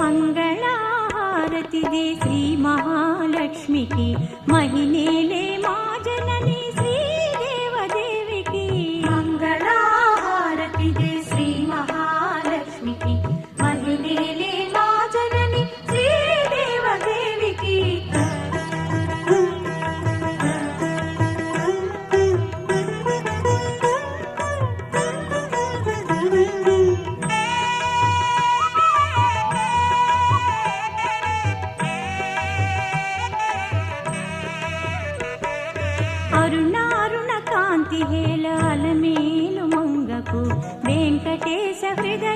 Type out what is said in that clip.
మంగళహారతిదే శ్రీ మహాలక్ష్మికి మహిళలే మా జనని శ్రీదేవదేవికి. మంగళహారతిదే శ్రీ మహాలక్ష్మికి మహిళలే మా జనని శ్రీదేవదేవికి. అరుణారుణ కాంతి హేళ అలమేలు మంగకు వెంకటేశ హృదయ